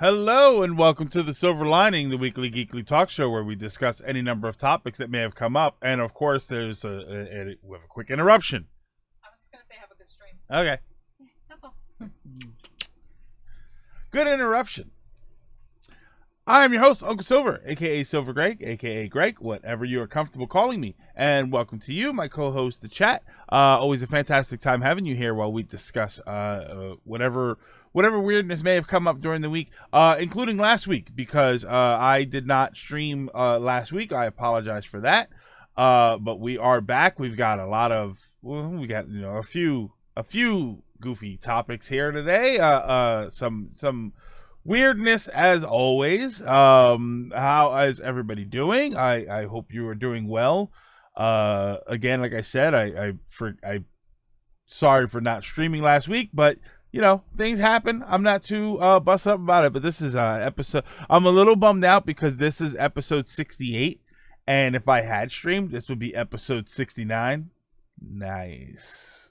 Hello and welcome to the Silver Lining, the weekly geekly talk show where we discuss any number of topics that may have come up, and of course, there's we have a quick interruption. I was just gonna say have a good stream. Okay, Yeah, that's all. good interruption. I am your host, Uncle Silver, aka Silver Greg, aka Greg, whatever you are comfortable calling me, and welcome to you, my co-host, the chat. Always a fantastic time having you here while we discuss whatever weirdness may have come up during the week, including last week, because I did not stream last week. I apologize for that. But we are back. We've got a few goofy topics here today. Some weirdness as always. How is everybody doing? I hope you are doing well. Again, like I said, I sorry for not streaming last week, but you know, things happen. I'm not too bust up about it, but this is episode. I'm a little bummed out because this is episode 68, and if I had streamed, this would be episode 69. Nice.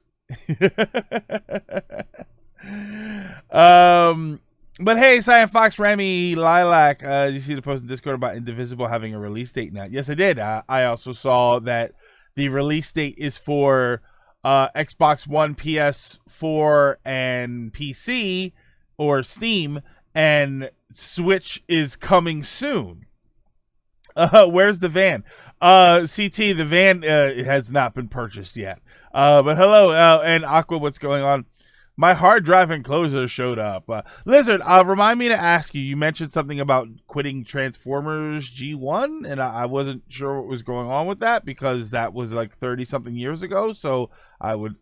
But hey, Cyan Fox, Remy, Lilac, did you see the post in Discord about Indivisible having a release date now? Yes, I did. I also saw that the release date is for Xbox One, PS4, and PC, or Steam, and Switch is coming soon. Where's the van? CT, the van has not been purchased yet. But hello, and Aqua, what's going on? My hard drive enclosure showed up. Lizard, remind me to ask you. You mentioned something about quitting Transformers G1, and I wasn't sure what was going on with that because that was like 30-something years ago. So I would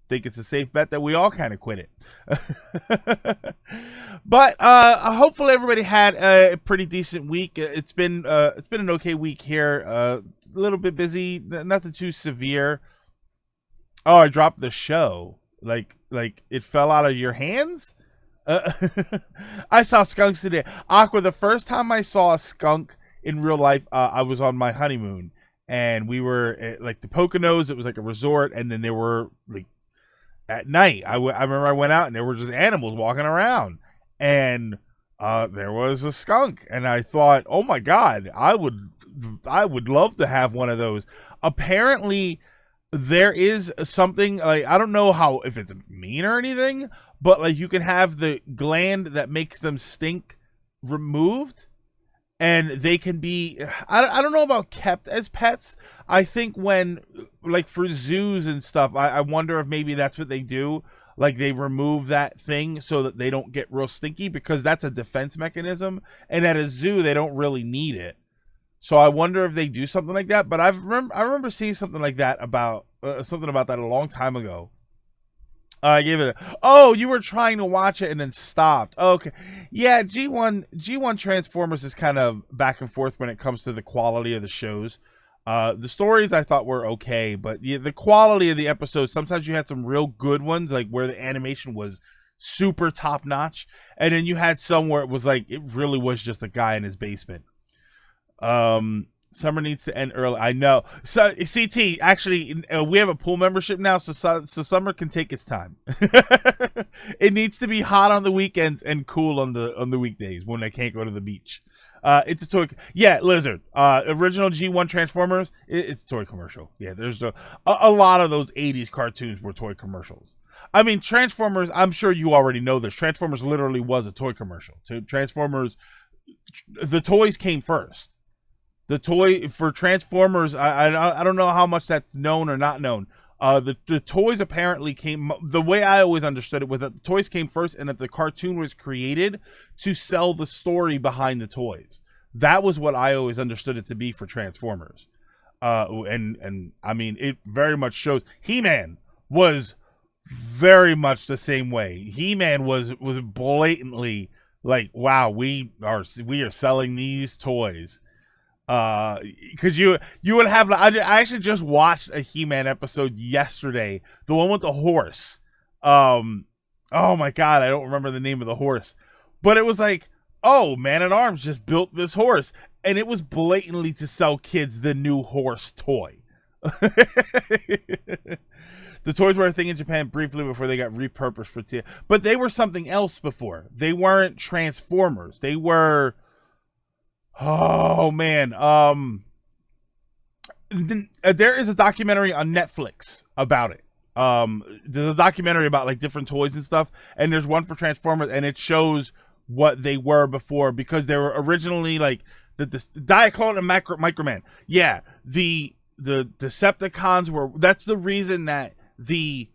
think it's a safe bet that we all kind of quit it. But hopefully everybody had a pretty decent week. It's been an okay week here. A little bit busy, nothing too severe. Oh, I dropped the show. Like it fell out of your hands? I saw skunks today. Aqua, the first time I saw a skunk in real life, I was on my honeymoon. And we were at, like, the Poconos. It was like a resort. And then there were, like, at night, I remember I went out and there were just animals walking around. And there was a skunk. And I thought, oh, my God, I would love to have one of those. Apparently, there is something, like, I don't know if it's mean or anything, but like you can have the gland that makes them stink removed, and they can be, I don't know about kept as pets. I think when, like, for zoos and stuff, I wonder if maybe that's what they do. Like, they remove that thing so that they don't get real stinky, because that's a defense mechanism, and at a zoo they don't really need it. So I wonder if they do something like that. But I remember seeing something like that about that a long time ago. I gave it you were trying to watch it and then stopped. Okay. Yeah, G1 Transformers is kind of back and forth when it comes to the quality of the shows. The stories I thought were okay, but the quality of the episodes, sometimes you had some real good ones, like where the animation was super top notch, and then you had some where it was like it really was just a guy in his basement. Summer needs to end early. I know. So CT, actually, we have a pool membership now, so summer can take its time. It needs to be hot on the weekends and cool on the weekdays when I can't go to the beach. It's a toy. Yeah, Lizard. Original G1 Transformers. It's a toy commercial. Yeah, there's a lot of those 80s cartoons were toy commercials. I mean, Transformers, I'm sure you already know this. Transformers literally was a toy commercial. Transformers, the toys came first. The toy for Transformers, I don't know how much that's known or not known. The toys apparently came, the way I always understood it was that the toys came first and that the cartoon was created to sell the story behind the toys. That was what I always understood it to be for Transformers. And I mean, it very much shows. He-Man was very much the same way. He-Man was blatantly like, wow, we are selling these toys. Because you would have, I actually just watched a He-Man episode yesterday, the one with the horse. Oh my God, I don't remember the name of the horse, but it was like, oh, Man-at-Arms just built this horse, and it was blatantly to sell kids the new horse toy. The toys were a thing in Japan briefly before they got repurposed for TF. But they were something else before. They weren't Transformers. They were... Oh, man. There is a documentary on Netflix about it. There's a documentary about like different toys and stuff, and there's one for Transformers, and it shows what they were before, because they were originally like the Diaclone and Microman. Yeah, the Decepticons were. That's the reason that the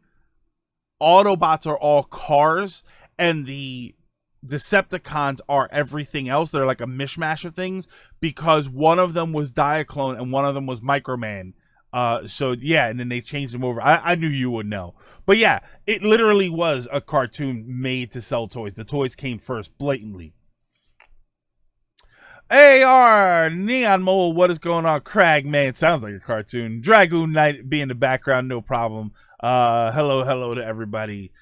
Autobots are all cars and the Decepticons are everything else. They're like a mishmash of things, because one of them was Diaclone and one of them was Microman. So yeah, and then they changed them over. I knew you would know. But yeah, it literally was a cartoon made to sell toys. The toys came first, blatantly. AR Neon Mole, what is going on? Crag, man, it sounds like a cartoon. Dragoon Knight be in the background, no problem. Hello to everybody.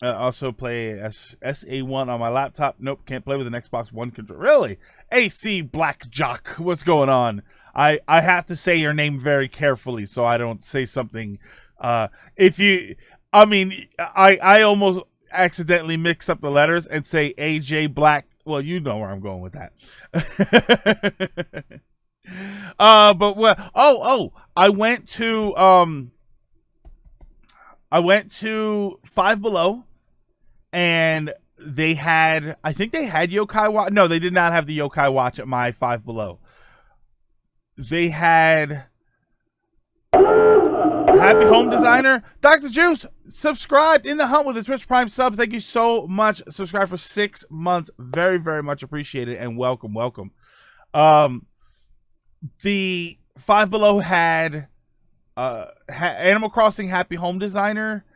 Also play SA1 on my laptop. Nope, can't play with an Xbox One controller. Really? AC Black Jock, what's going on? I have to say your name very carefully so I don't say something. I almost accidentally mix up the letters and say AJ Black. Well, you know where I'm going with that. But well, I went to Five Below, and they had, I think they had Yokai Watch. No, they did not have the Yokai Watch at my Five Below. They had Happy Home Designer. Dr. Juice, subscribed in the hunt with a Twitch Prime sub. Thank you so much. Subscribe for 6 months. Very, very much appreciated, and welcome. The Five Below had Animal Crossing Happy Home Designer,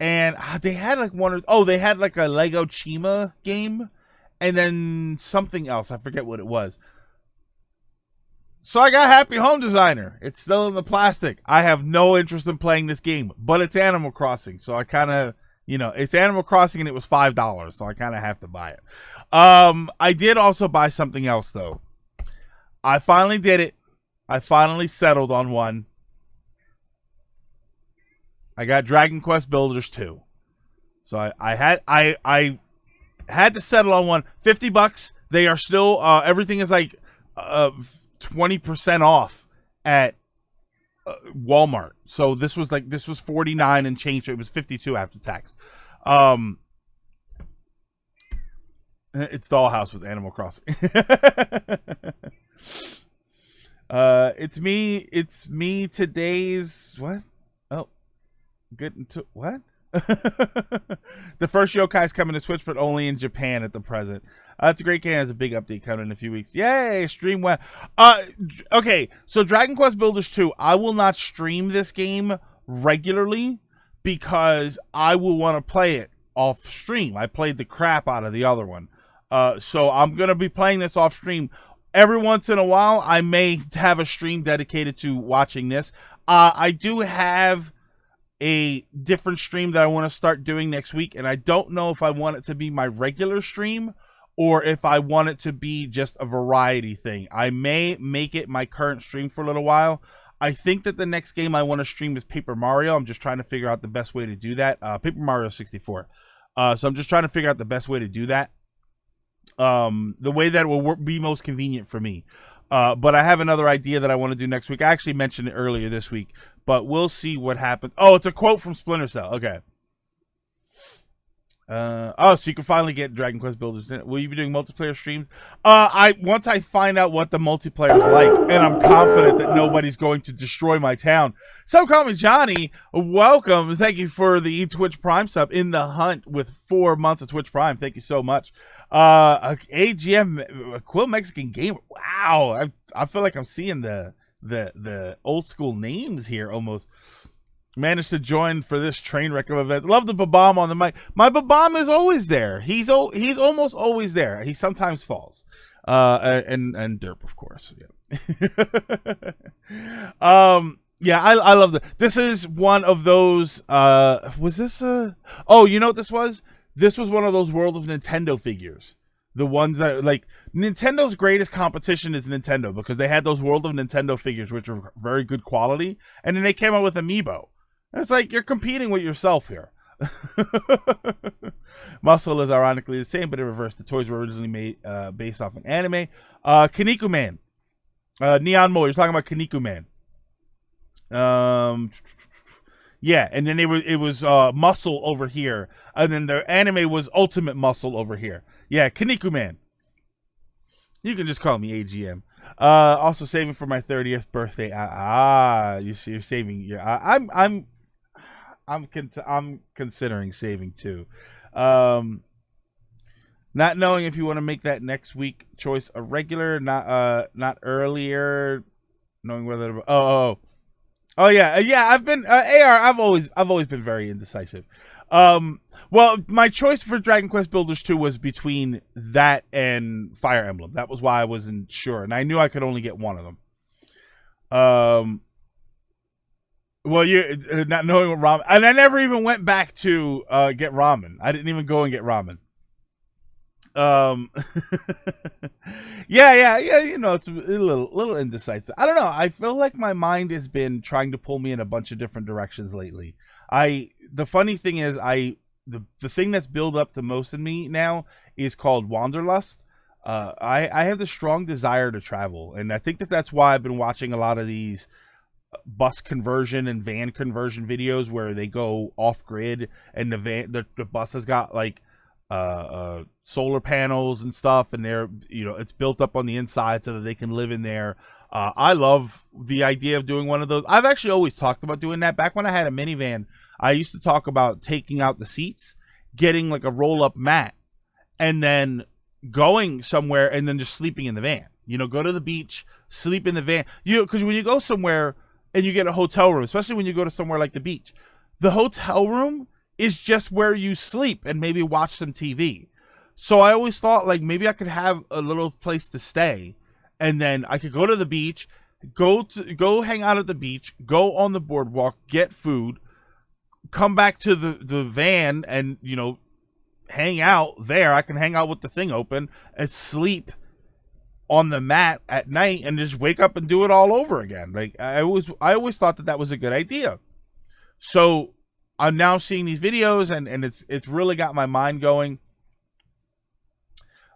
and they had like they had like a Lego Chima game, and then something else. I forget what it was. So I got Happy Home Designer. It's still in the plastic. I have no interest in playing this game, but it's Animal Crossing, so I kind of, it's Animal Crossing, and it was $5, so I kind of have to buy it. I did also buy something else, though. I finally did it. I finally settled on one. I got Dragon Quest Builders 2. So I had to settle on one. $50. They are still everything is like 20% off at Walmart. So this was $49 and change. It was $52 after tax. It's Dollhouse with Animal Crossing. It's me today's what? Oh, good into what? The first yokai is coming to Switch, but only in Japan at the present. It's a great game. Has a big update coming in a few weeks. Yay! Stream well. Okay, so Dragon Quest Builders 2. I will not stream this game regularly because I will want to play it off stream. I played the crap out of the other one, so I'm gonna be playing this off stream. Every once in a while, I may have a stream dedicated to watching this. I do have a different stream that I want to start doing next week, and I don't know if I want it to be my regular stream or if I want it to be just a variety thing. I may make it my current stream for a little while. I think that the next game I want to stream is Paper Mario. I'm just trying to figure out the best way to do that. Paper Mario 64. So I'm just trying to figure out the best way to do that. The way that will be most convenient for me. But I have another idea that I want to do next week. I actually mentioned it earlier this week, but we'll see what happens. Oh, it's a quote from Splinter Cell. Okay. So you can finally get Dragon Quest Builders in it. Will you be doing multiplayer streams? Once I find out what the multiplayer is like, and I'm confident that nobody's going to destroy my town. So call me Johnny. Welcome. Thank you for the Twitch Prime sub in the hunt with 4 months of Twitch Prime. Thank you so much. AGM Quill Mexican Gamer. Wow, I feel like I'm seeing the old school names here almost. Managed to join for this train wreck of event. Love the Babam on the mic. My Babam is always there. He's almost always there. He sometimes falls. And Derp, of course. Yeah. Yeah, I love this is one of those was this oh, you know what this was? This was one of those World of Nintendo figures The ones that like Nintendo's greatest competition is Nintendo because they had those World of Nintendo figures which are very good quality, and then they came out with Amiibo. And it's like you're competing with yourself here. Muscle is ironically the same, but in reverse. The toys were originally made based off an anime. Kaneko Man, Neon Mo. You're talking about Kaneko Man. Yeah, and then it was Muscle over here, and then the anime was Ultimate Muscle over here. Yeah, Kaneko Man. You can just call me AGM. Also saving for my 30th birthday. You're saving. Yeah, I'm considering saving too. Not knowing if you want to make that next week choice a regular, not earlier. Knowing whether oh yeah. I've been AR. I've always been very indecisive. Well, my choice for Dragon Quest Builders 2 was between that and Fire Emblem. That was why I wasn't sure, and I knew I could only get one of them. Well, you're not knowing what ramen, and I never even went back to get ramen. I didn't even go and get ramen. Yeah. You know, it's a little indecisive. I don't know. I feel like my mind has been trying to pull me in a bunch of different directions lately. The funny thing is, the thing that's built up the most in me now is called Wanderlust. I have the strong desire to travel, and I think that's why I've been watching a lot of these bus conversion and van conversion videos where they go off grid and the bus has got like solar panels and stuff, and they're, you know, it's built up on the inside so that they can live in there. I love the idea of doing one of those. I've actually always talked about doing that. Back when I had a minivan, I used to talk about taking out the seats, getting like a roll-up mat, and then going somewhere and then just sleeping in the van. You know, go to the beach, sleep in the van. Because when you go somewhere and you get a hotel room, especially when you go to somewhere like the beach, the hotel room is just where you sleep and maybe watch some TV. So I always thought like maybe I could have a little place to stay, and then I could go to the beach, go hang out at the beach, go on the boardwalk, get food, come back to the van, and, you know, hang out there. I can hang out with the thing open and sleep on the mat at night and just wake up and do it all over again. Like I always thought that was a good idea. So I'm now seeing these videos, and it's really got my mind going.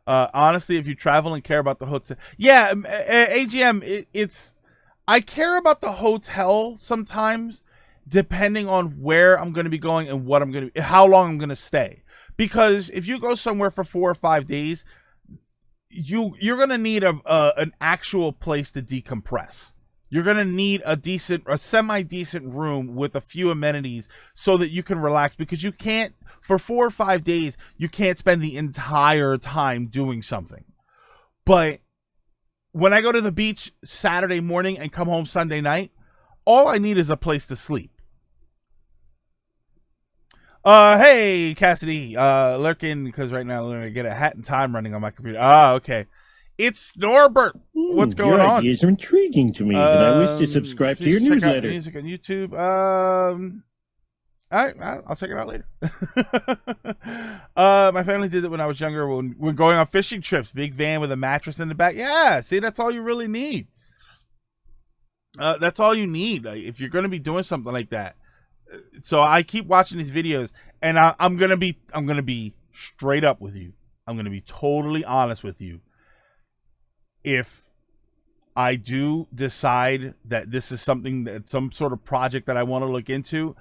Honestly, if you travel and care about the hotel, yeah, AGM, I care about the hotel sometimes, depending on where I'm going to be going and how long I'm going to stay. Because if you go somewhere for 4 or 5 days, you're going to need an actual place to decompress. You're going to need a semi-decent room with a few amenities so that you can relax, because you can't, for 4 or 5 days, you can't spend the entire time doing something. But when I go to the beach Saturday morning and come home Sunday night, all I need is a place to sleep. Hey, Cassidy, lurking, because right now I'm going to get a Hat in Time running on my computer. Okay. It's Norbert. What's going your on? Ideas are intriguing to me, and I wish to subscribe to your check out newsletter. music on YouTube. All right, I'll check it out later. My family did it when I was younger. When we're going on fishing trips, big van with a mattress in the back. Yeah, see, that's all you really need. That's all you need if you're going to be doing something like that. So I keep watching these videos, and I'm gonna be straight up with you. I'm gonna be totally honest with you. If I do decide that this is something that some sort of project that I want to look into,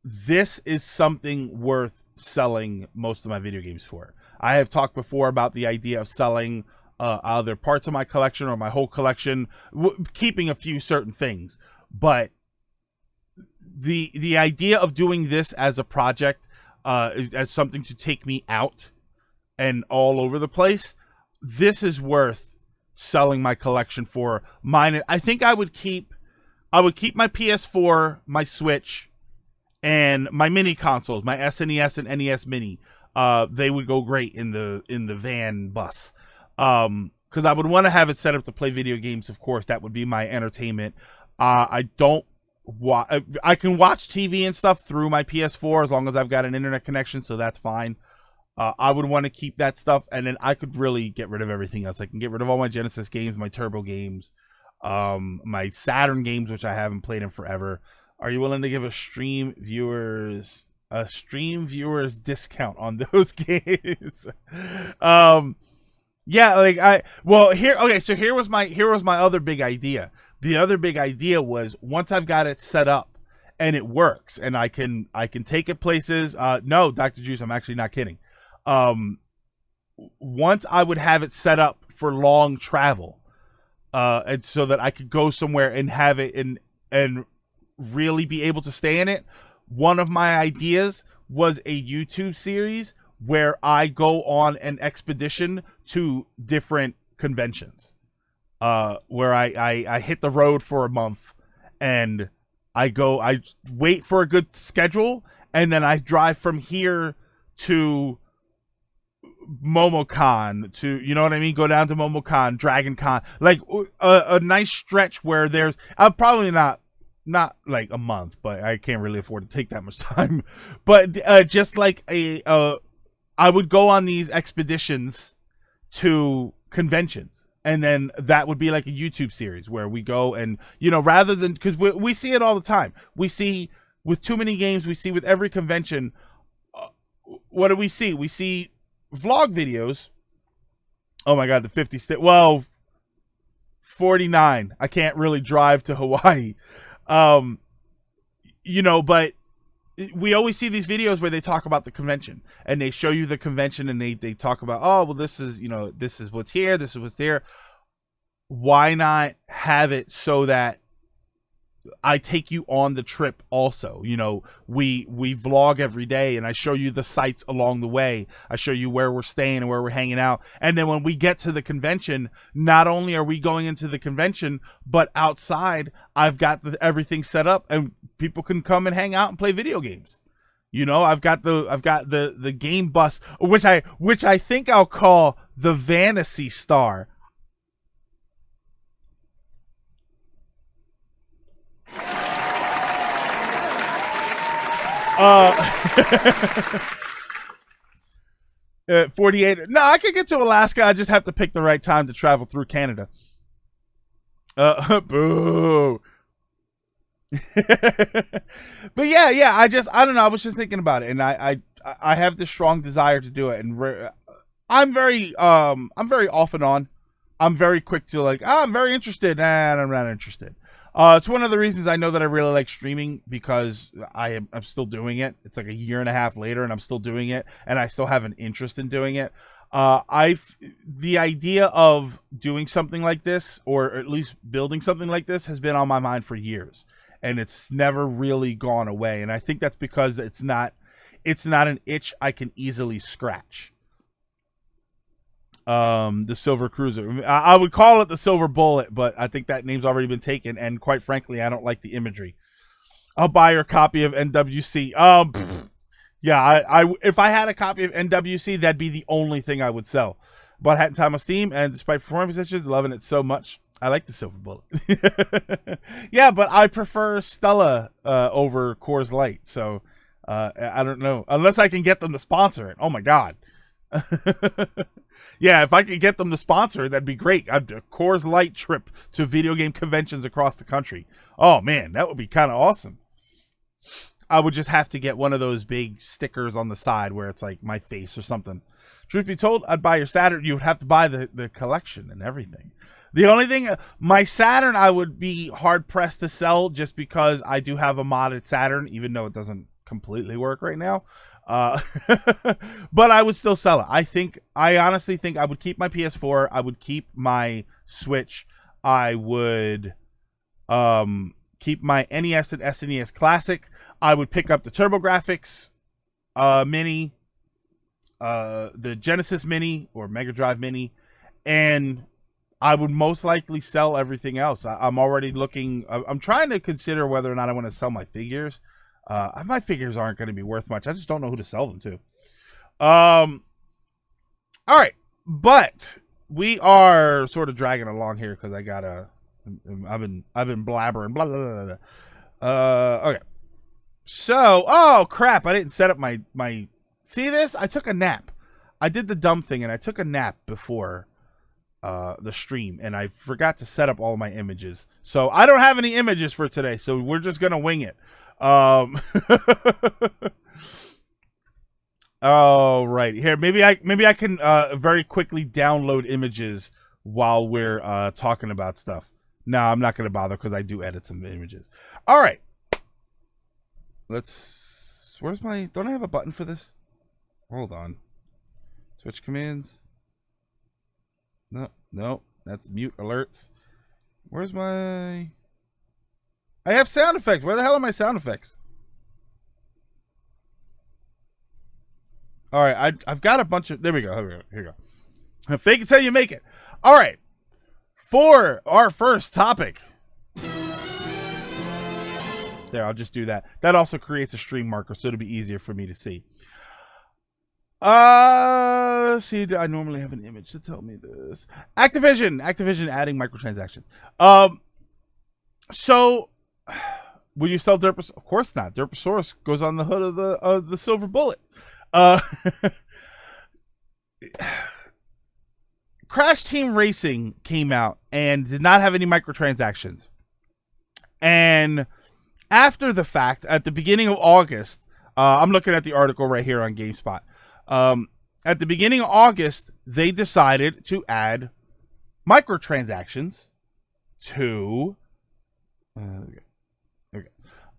this is something worth selling most of my video games for. I have talked before about the idea of selling either parts of my collection or my whole collection, keeping a few certain things, but the idea of doing this as a project, as something to take me out and all over the place, this is worth selling my collection for. Mine, I think I would keep my PS4, my Switch, and my mini consoles, my SNES and NES Mini. They would go great in the van bus. Because I would want to have it set up to play video games. Of course, that would be my entertainment. I can watch TV and stuff through my PS4 as long as I've got an internet connection, so that's fine. I would want to keep that stuff, and then I could really get rid of everything else. I can get rid of all my Genesis games, my Turbo games, my Saturn games, which I haven't played in forever. Are you willing to give a stream viewers discount on those games? Yeah, like here was my other big idea. The other big idea was, once I've got it set up and it works and I can take it places. No, Dr. Juice, I'm actually not kidding. Once I would have it set up for long travel, and so that I could go somewhere and have it and really be able to stay in it. One of my ideas was a YouTube series where I go on an expedition to different conventions, where I hit the road for a month, and I wait for a good schedule, and then I drive from here to MomoCon, to, you know what I mean? Go down to MomoCon, Dragon Con, like a nice stretch where there's, I'm probably not like a month, but I can't really afford to take that much time. But just like I would go on these expeditions to conventions, and then that would be like a YouTube series where we go and, you know, rather than, because we see it all the time. We see with too many games, we see with every convention, what do we see? We see vlog videos. Oh my God, the 50 well, 49. I can't really drive to Hawaii. You know, but we always see these videos where they talk about the convention, and they show you the convention, and they talk about, oh, well, this is, you know, this is what's here, this is what's there. Why not have it so that I take you on the trip also? You know, we vlog every day, and I show you the sights along the way. I show you where we're staying and where we're hanging out. And then when we get to the convention, not only are we going into the convention, but outside I've got everything set up, and people can come and hang out and play video games. You know, I've got the game bus, which I think I'll call the Vanity Star. Uh 48. No, I could get to Alaska. I just have to pick the right time to travel through Canada. Boo. But yeah, I don't know. I was just thinking about it, and I have this strong desire to do it, and I'm very off and on. I'm very quick to like, I'm very interested, and I'm not interested. It's one of the reasons I know that I really like streaming, because I'm still doing it. It's like a year and a half later, and I'm still doing it, and I still have an interest in doing it. The idea of doing something like this, or at least building something like this, has been on my mind for years, and it's never really gone away. And I think that's because it's not an itch I can easily scratch. The Silver Cruiser. I would call it the Silver Bullet, but I think that name's already been taken, and quite frankly, I don't like the imagery. I'll buy your copy of NWC. Yeah, I if I had a copy of NWC, that'd be the only thing I would sell. But Hat in Time on Steam, and despite performance issues, loving it so much. I like the Silver Bullet. Yeah, but I prefer Stella over Coors Light, so I don't know. Unless I can get them to sponsor it. Oh my God. Yeah, if I could get them to sponsor it, that'd be great. I'd do a Coors Light trip to video game conventions across the country. Oh man, that would be kind of awesome. I would just have to get one of those big stickers on the side where it's like my face or something. Truth be told, I'd buy your Saturn. You would have to buy the collection and everything. The only thing, my Saturn, I would be hard pressed to sell, just because I do have a modded Saturn, even though it doesn't completely work right now. But I would still sell it. I honestly think I would keep my PS4. I would keep my Switch. I would keep my NES and SNES Classic. I would pick up the TurboGrafx Mini, the Genesis Mini or Mega Drive Mini, and I would most likely sell everything else. I'm already looking. I'm trying to consider whether or not I want to sell my figures. My figures aren't going to be worth much. I just don't know who to sell them to. All right, but we are sort of dragging along here because I've been blabbering. Blah, blah, blah, blah. Okay. So, oh crap! I didn't set up my. See this? I took a nap. I did the dumb thing and I took a nap before the stream, and I forgot to set up all my images. So I don't have any images for today, so we're just gonna wing it. Oh, right. Here, maybe I can very quickly download images while we're talking about stuff. No, I'm not gonna bother because I do edit some images. All right. Where's my... Don't I have a button for this? Hold on. Switch commands. No, that's mute alerts. Where's my... I have sound effects. Where the hell are my sound effects? All right, I've got a bunch of... There we go. Here we go. Fake it till you make it. All right. For our first topic... There, I'll just do that. That also creates a stream marker, so it'll be easier for me to see. See, I normally have an image to tell me this. Activision adding microtransactions. So, will you sell Derp? Of course not. Derposaurus goes on the hood of the silver bullet. Crash Team Racing came out and did not have any microtransactions. And after the fact, at the beginning of August, I'm looking at the article right here on GameSpot. At the beginning of August, they decided to add microtransactions to...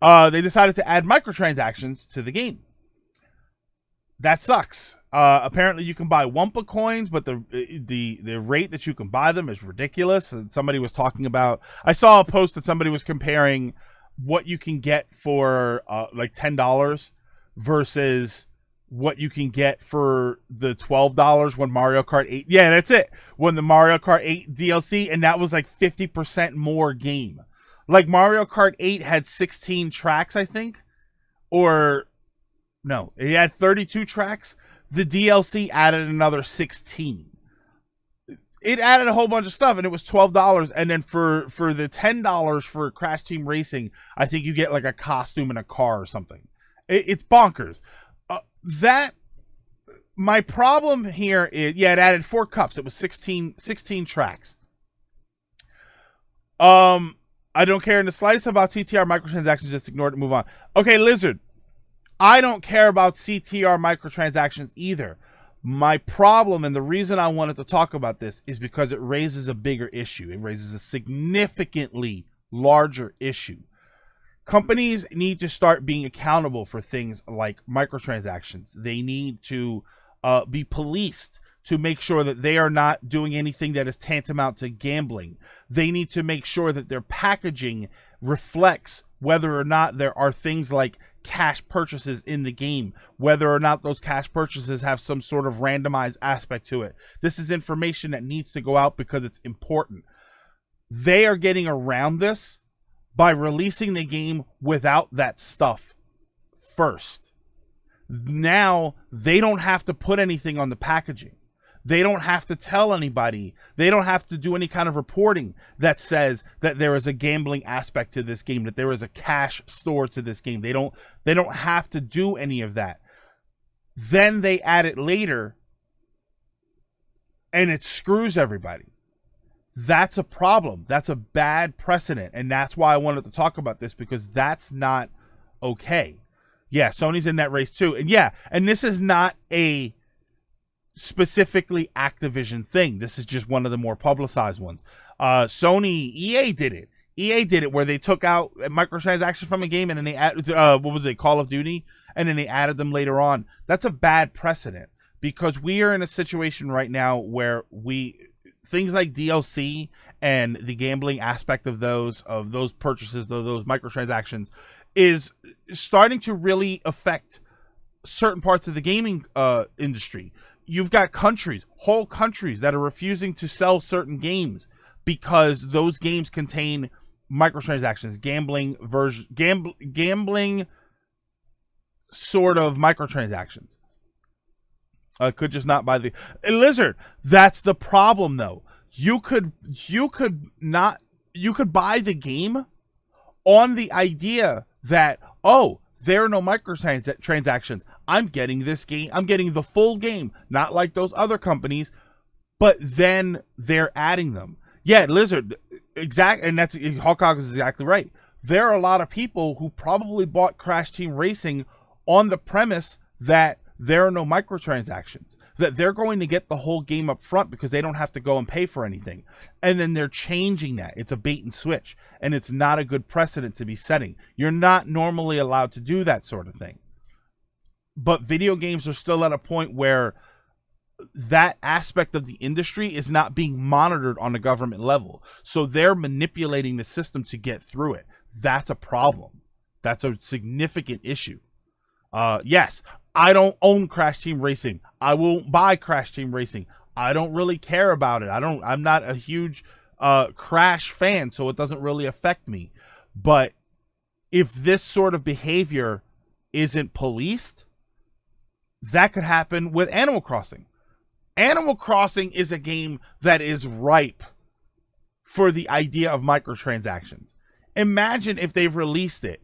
they decided to add microtransactions to the game. That sucks. Apparently, you can buy Wumpa coins, but the rate that you can buy them is ridiculous. And somebody was talking about... I saw a post that somebody was comparing what you can get for like $10 versus what you can get for the $12 when Mario Kart 8. Yeah, that's it. When the Mario Kart 8 DLC, and that was like 50% more game. Like Mario Kart 8 had 16 tracks, I think. Or no, it had 32 tracks. The DLC added another 16. It added a whole bunch of stuff, and it was $12. And then for the $10 for Crash Team Racing, I think you get like a costume and a car or something. It's bonkers. My problem here is, yeah, it added 4 cups. It was 16 tracks. I don't care in the slightest about CTR microtransactions. Just ignore it and move on. Okay, Lizard. I don't care about CTR microtransactions either. My problem, and the reason I wanted to talk about this, is because it raises a bigger issue. It raises a significantly larger issue. Companies need to start being accountable for things like microtransactions. They need to be policed to make sure that they are not doing anything that is tantamount to gambling. They need to make sure that their packaging reflects whether or not there are things like cash purchases in the game, whether or not those cash purchases have some sort of randomized aspect to it. This is information that needs to go out because it's important. They are getting around this by releasing the game without that stuff first. Now, they don't have to put anything on the packaging. They don't have to tell anybody. They don't have to do any kind of reporting that says that there is a gambling aspect to this game, that there is a cash store to this game. They don't have to do any of that. Then they add it later, and it screws everybody. That's a problem. That's a bad precedent, and that's why I wanted to talk about this, because that's not okay. Yeah, Sony's in that race too. And yeah, and this is not a specifically Activision thing. This is just one of the more publicized ones. EA did it where they took out microtransactions from a game and then they added, what was it, Call of Duty, and then they added them later on. That's a bad precedent, because we are in a situation right now where things like DLC and the gambling aspect of those purchases, those microtransactions, is starting to really affect certain parts of the gaming industry. You've got whole countries that are refusing to sell certain games because those games contain microtransactions, gambling sort of microtransactions. Could just not buy the Lizard. That's the problem, though. You could buy the game on the idea that, oh, there are no microtransactions. I'm getting this game. I'm getting the full game, not like those other companies, but then they're adding them. Yeah, Blizzard, and that's Hawkeye is exactly right. There are a lot of people who probably bought Crash Team Racing on the premise that there are no microtransactions, that they're going to get the whole game up front because they don't have to go and pay for anything. And then they're changing that. It's a bait and switch, and it's not a good precedent to be setting. You're not normally allowed to do that sort of thing. But video games are still at a point where that aspect of the industry is not being monitored on a government level. So they're manipulating the system to get through it. That's a problem. That's a significant issue. Yes, I don't own Crash Team Racing. I won't buy Crash Team Racing. I don't really care about it. I'm not a huge Crash fan, so it doesn't really affect me. But if this sort of behavior isn't policed, that could happen with Animal Crossing. Animal Crossing is a game that is ripe for the idea of microtransactions. Imagine if they've released it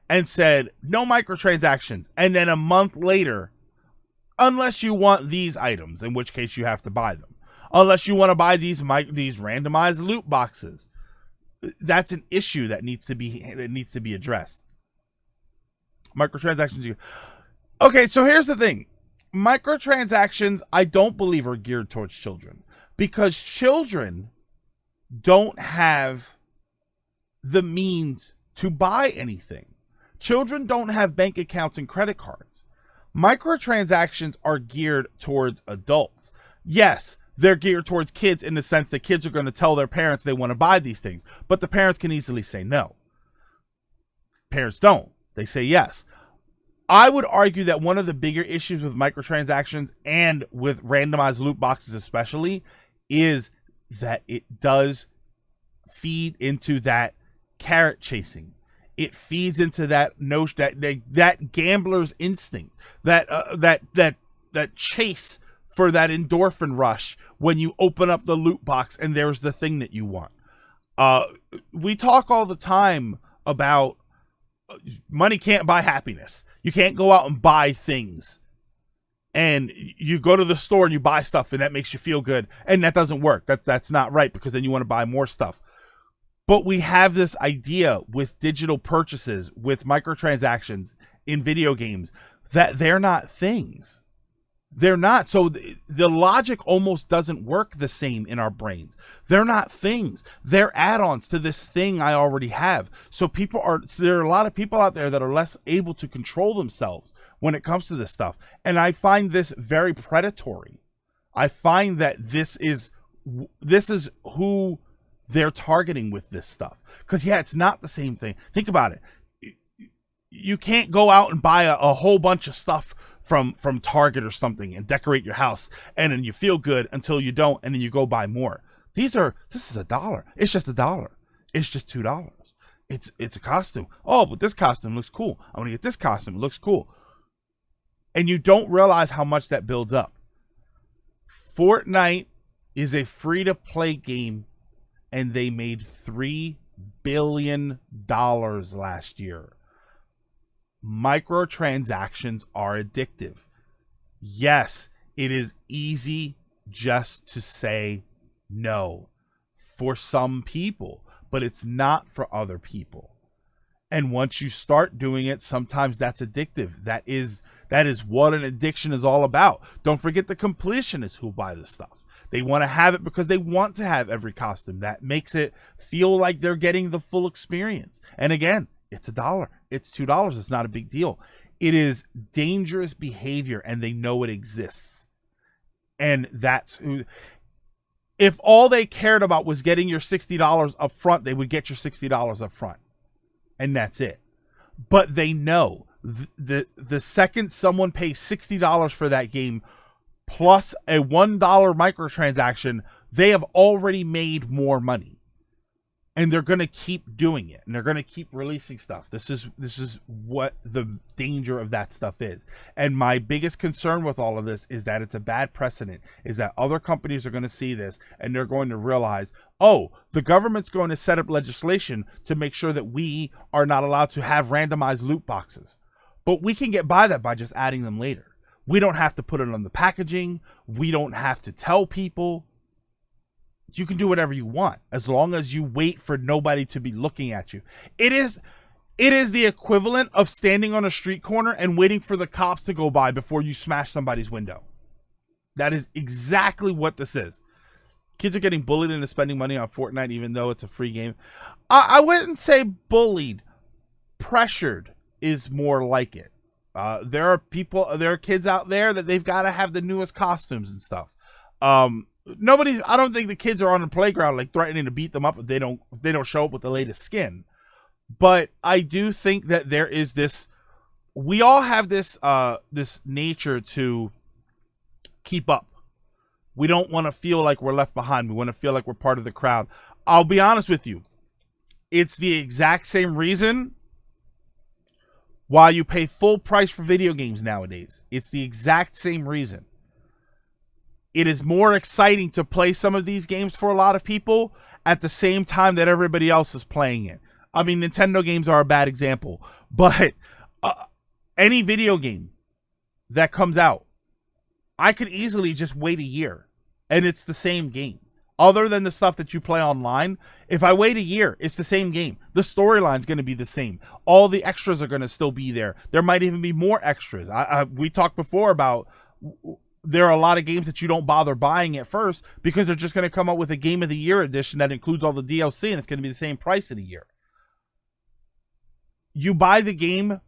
and said, no microtransactions, and then a month later, unless you want these items, in which case you have to buy them. Unless you want to buy these randomized loot boxes. That's an issue that needs to be addressed. Microtransactions. Okay, so here's the thing. Microtransactions, I don't believe, are geared towards children, because children don't have the means to buy anything. Children don't have bank accounts and credit cards. Microtransactions are geared towards adults. Yes, they're geared towards kids in the sense that kids are going to tell their parents they want to buy these things, but the parents can easily say no. Parents don't. They say yes. I would argue that one of the bigger issues with microtransactions and with randomized loot boxes especially is that it does feed into that carrot chasing. It feeds into that notion, that gambler's instinct, that chase for that endorphin rush when you open up the loot box and there's the thing that you want. We talk all the time about money can't buy happiness. You can't go out and buy things. And you go to the store and you buy stuff and that makes you feel good. And that doesn't work. That's not right, because then you want to buy more stuff. But we have this idea with digital purchases, with microtransactions in video games, that they're not things. They're not. So the logic almost doesn't work the same in our brains. They're not things. They're add-ons to this thing I already have. So there are a lot of people out there that are less able to control themselves when it comes to this stuff. And I find this very predatory. I find that this is who they're targeting with this stuff. Because, yeah, it's not the same thing. Think about it. You can't go out and buy a whole bunch of stuff from Target or something and decorate your house, and then you feel good until you don't, and then you go buy more. This is $1. It's just $1. It's just $2. It's a costume. Oh, but this costume looks cool. I'm gonna get this costume. It looks cool. And you don't realize how much that builds up. Fortnite is a free-to-play game, and they made $3 billion last year. Microtransactions are addictive. Yes, it is easy just to say no for some people, but it's not for other people. And once you start doing it, sometimes that's addictive. That is what an addiction is all about. Don't forget the completionists who buy this stuff. They want to have it because they want to have every costume. That makes it feel like they're getting the full experience. And again, it's $1. It's $2. It's not a big deal. It is dangerous behavior, and they know it exists. And if all they cared about was getting your $60 up front, they would get your $60 up front. And that's it. But they know the second someone pays $60 for that game plus a $1 microtransaction, they have already made more money. And they're going to keep doing it, and they're going to keep releasing stuff. This is what the danger of that stuff is. And my biggest concern with all of this is that it's a bad precedent, is that other companies are going to see this, and they're going to realize, oh, the government's going to set up legislation to make sure that we are not allowed to have randomized loot boxes. But we can get by that by just adding them later. We don't have to put it on the packaging. We don't have to tell people. You can do whatever you want as long as you wait for nobody to be looking at you. It is the equivalent of standing on a street corner and waiting for the cops to go by before you smash somebody's window. That is exactly what this is. Kids are getting bullied into spending money on Fortnite even though it's a free game. I wouldn't say bullied. Pressured is more like it. There are kids out there that they've got to have the newest costumes and stuff. I don't think the kids are on the playground like threatening to beat them up if they don't show up with the latest skin. But I do think that there is this, we all have this nature to keep up. We don't want to feel like we're left behind. We want to feel like we're part of the crowd. I'll be honest with you. It's the exact same reason why you pay full price for video games nowadays. It's the exact same reason. It is more exciting to play some of these games for a lot of people at the same time that everybody else is playing it. I mean, Nintendo games are a bad example, but any video game that comes out, I could easily just wait a year and it's the same game. Other than the stuff that you play online, if I wait a year, it's the same game. The storyline's going to be the same. All the extras are going to still be there. There might even be more extras. We talked before about there are a lot of games that you don't bother buying at first because they're just going to come out with a Game of the Year edition that includes all the DLC and it's going to be the same price in a year. You buy the game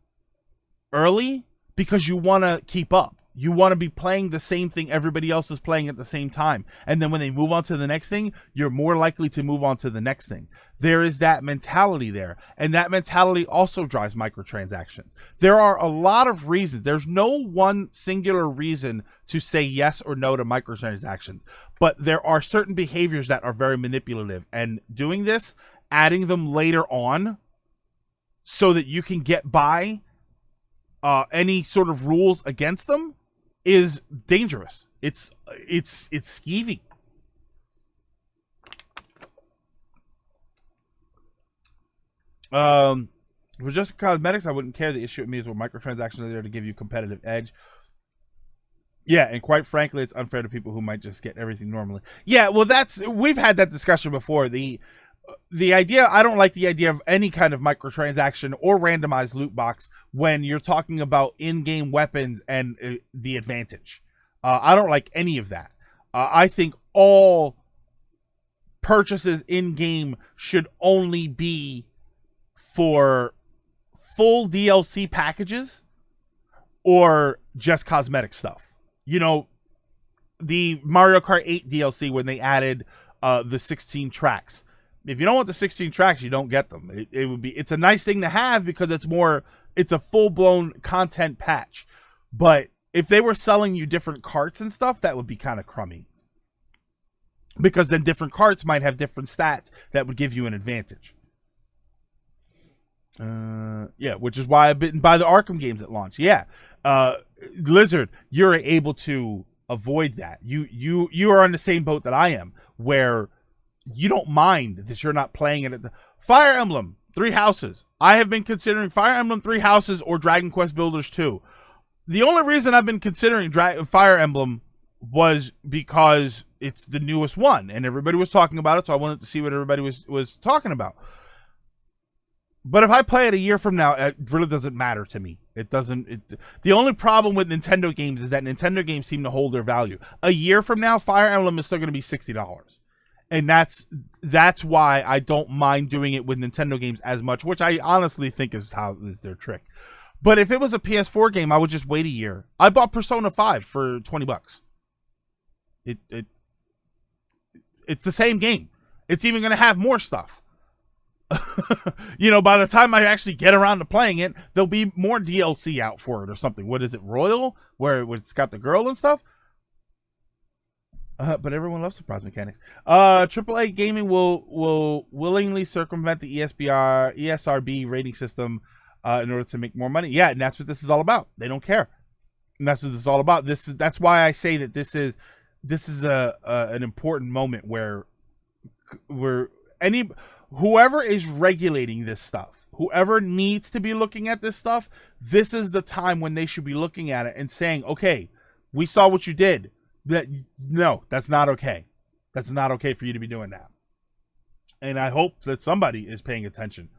early because you want to keep up. You want to be playing the same thing everybody else is playing at the same time. And then when they move on to the next thing, you're more likely to move on to the next thing. There is that mentality there. And that mentality also drives microtransactions. There are a lot of reasons. There's no one singular reason to say yes or no to microtransactions. But there are certain behaviors that are very manipulative. And doing this, adding them later on so that you can get by any sort of rules against them is dangerous. It's skeevy. With just cosmetics, I wouldn't care. The issue with me is where microtransactions are there to give you competitive edge. Yeah, and quite frankly, it's unfair to people who might just get everything normally. Yeah, well, we've had that discussion before. The idea, I don't like the idea of any kind of microtransaction or randomized loot box when you're talking about in-game weapons and the advantage. I don't like any of that. I think all purchases in-game should only be for full DLC packages or just cosmetic stuff. You know, the Mario Kart 8 DLC when they added the 16 tracks. If you don't want the 16 tracks, you don't get them. It's a nice thing to have because it's a full-blown content patch. But if they were selling you different carts and stuff, that would be kind of crummy. Because then different carts might have different stats that would give you an advantage. Yeah, which is why I've been by the Arkham games at launch. Yeah. Blizzard, you're able to avoid that. You are on the same boat that I am, where you don't mind that you're not playing it at the Fire Emblem 3 Houses. I have been considering Fire Emblem 3 Houses or Dragon Quest Builders 2. The only reason I've been considering Fire Emblem was because it's the newest one and everybody was talking about it, so I wanted to see what everybody was talking about. But if I play it a year from now, it really doesn't matter to me. The only problem with Nintendo games is that Nintendo games seem to hold their value. A year from now, Fire Emblem is still going to be $60. And that's why I don't mind doing it with Nintendo games as much, which I honestly think is their trick. But if it was a PS4 game, I would just wait a year. I bought Persona 5 for $20. It's the same game. It's even going to have more stuff. You know, by the time I actually get around to playing it, there'll be more DLC out for it or something. What is it, Royal? Where it's got the girl and stuff? But everyone loves surprise mechanics. AAA gaming will willingly circumvent the ESRB rating system in order to make more money. Yeah, and that's what this is all about. They don't care, and that's what this is all about. That's why I say that this is an important moment where whoever is regulating this stuff whoever needs to be looking at this stuff, this is the time when they should be looking at it and saying, okay, we saw what you did. No, that's not okay. That's not okay for you to be doing that. And I hope that somebody is paying attention.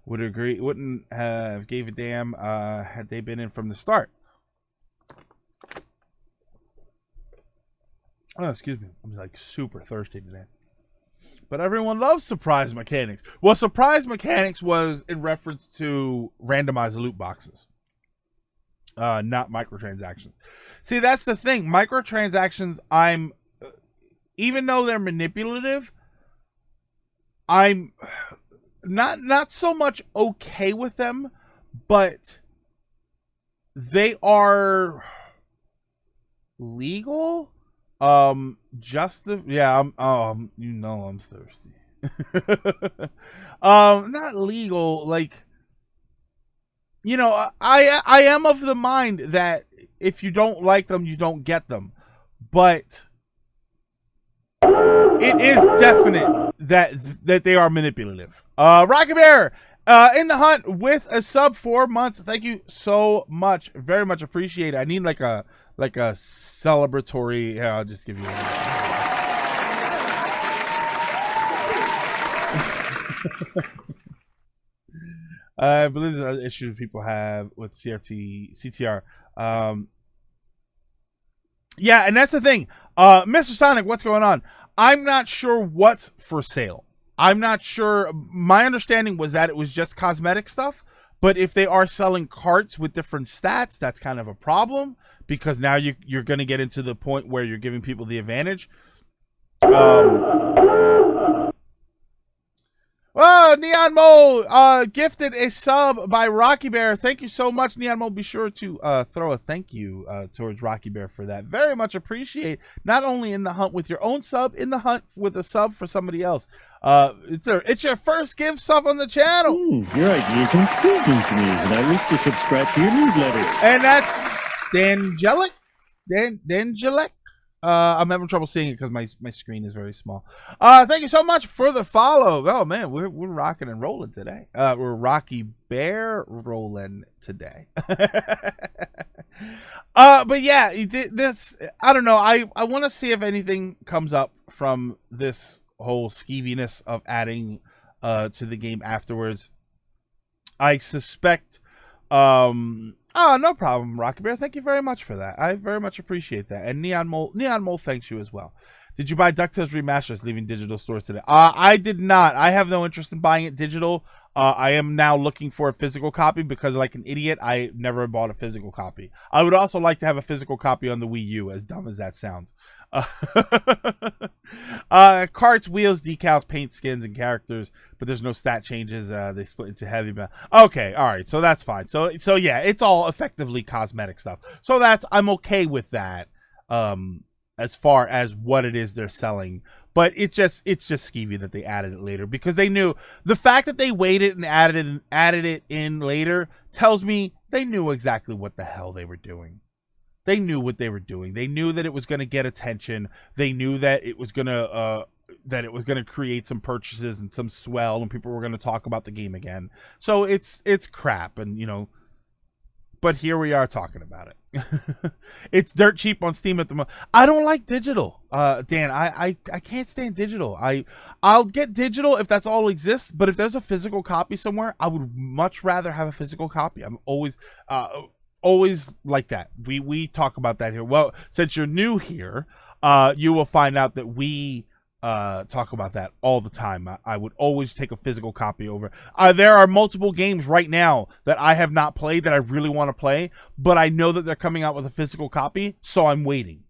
Would agree. Wouldn't have gave a damn had they been in from the start. Oh, excuse me. I'm like super thirsty today. But everyone loves surprise mechanics. Well, surprise mechanics was in reference to randomized loot boxes. Not microtransactions. See, that's the thing. Microtransactions, even though they're manipulative, I'm not so much okay with them, but they are legal. I'm thirsty. Not legal, like, you know, I am of the mind that if you don't like them, you don't get them. But it is definite that they are manipulative. Rocky Bear in the hunt with a sub 4 months. Thank you so much. Very much appreciate it. I need like a celebratory. Yeah, I'll just give you I believe there's other issues people have with CTR. Yeah, and that's the thing. Mr. Sonic, what's going on? I'm not sure what's for sale. I'm not sure. My understanding was that it was just cosmetic stuff, but if they are selling carts with different stats, that's kind of a problem, because now you're going to get into the point where you're giving people the advantage. Oh, Neon Mo gifted a sub by Rocky Bear. Thank you so much, Neon Mo. Be sure to throw a thank you towards Rocky Bear for that. Very much appreciate. Not only in the hunt with your own sub, in the hunt with a sub for somebody else. It's your first give sub on the channel. Your ideas are intriguing to me, and I wish to subscribe to your newsletter. And that's Dangelic. Dangelic. I'm having trouble seeing it because my screen is very small. Thank you so much for the follow. Oh man, we're rocking and rolling today. We're Rocky Bear rolling today. But yeah, this, I don't know. I want to see if anything comes up from this whole skeeviness of adding to the game afterwards. I suspect oh, no problem, Rocky Bear. Thank you very much for that. I very much appreciate that. And Neon Mole thanks you as well. Did you buy DuckTales Remastered leaving digital stores today? I did not. I have no interest in buying it digital. I am now looking for a physical copy because, like an idiot, I never bought a physical copy. I would also like to have a physical copy on the Wii U, as dumb as that sounds. Carts, wheels, decals, paint, skins, and characters, but there's no stat changes. They split into heavy metal. Okay, all right, so that's fine. So yeah, it's all effectively cosmetic stuff. So I'm okay with that. As far as what it is they're selling, but it's just skeevy that they added it later, because they knew the fact that they waited and added it in later tells me they knew exactly what the hell they were doing. They knew what they were doing. They knew that it was going to get attention. They knew that it was going to create some purchases and some swell, and people were going to talk about the game again. So it's crap, and you know. But here we are talking about it. It's dirt cheap on Steam at the moment. I don't like digital, Dan. I can't stand digital. I'll get digital if that's all exists. But if there's a physical copy somewhere, I would much rather have a physical copy. I'm always like that. We talk about that here. Well, since you're new here, you will find out that we talk about that all the time. I would always take a physical copy over. There are multiple games right now that I have not played that I really want to play, but I know that they're coming out with a physical copy, so I'm waiting.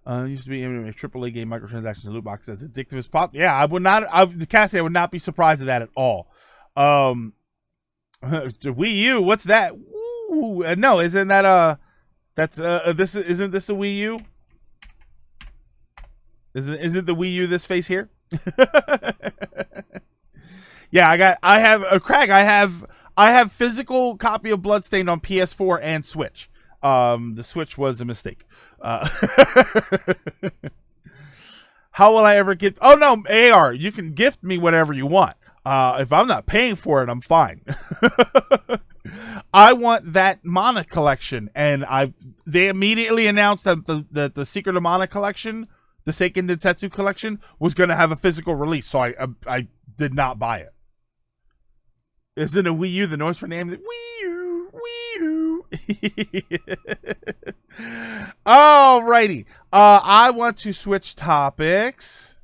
Used to be able to make AAA game microtransactions and loot boxes as addictive as possible. Yeah, I would not. Cassie, I would not be surprised at that at all. The Wii U, what's that? Ooh, no, isn't that isn't this a Wii U? Isn't the Wii U this face here? Yeah, I have physical copy of Bloodstained on PS4 and Switch. The Switch was a mistake. How will I ever gift? Oh no, AR, you can gift me whatever you want. If I'm not paying for it, I'm fine. I want that mana collection, and they immediately announced that the Secret of Mana collection, the Seiken Densetsu collection, was going to have a physical release. So I did not buy it. Isn't a Wii U the noise for name? Wii U, Wii U. Alrighty. I want to switch topics.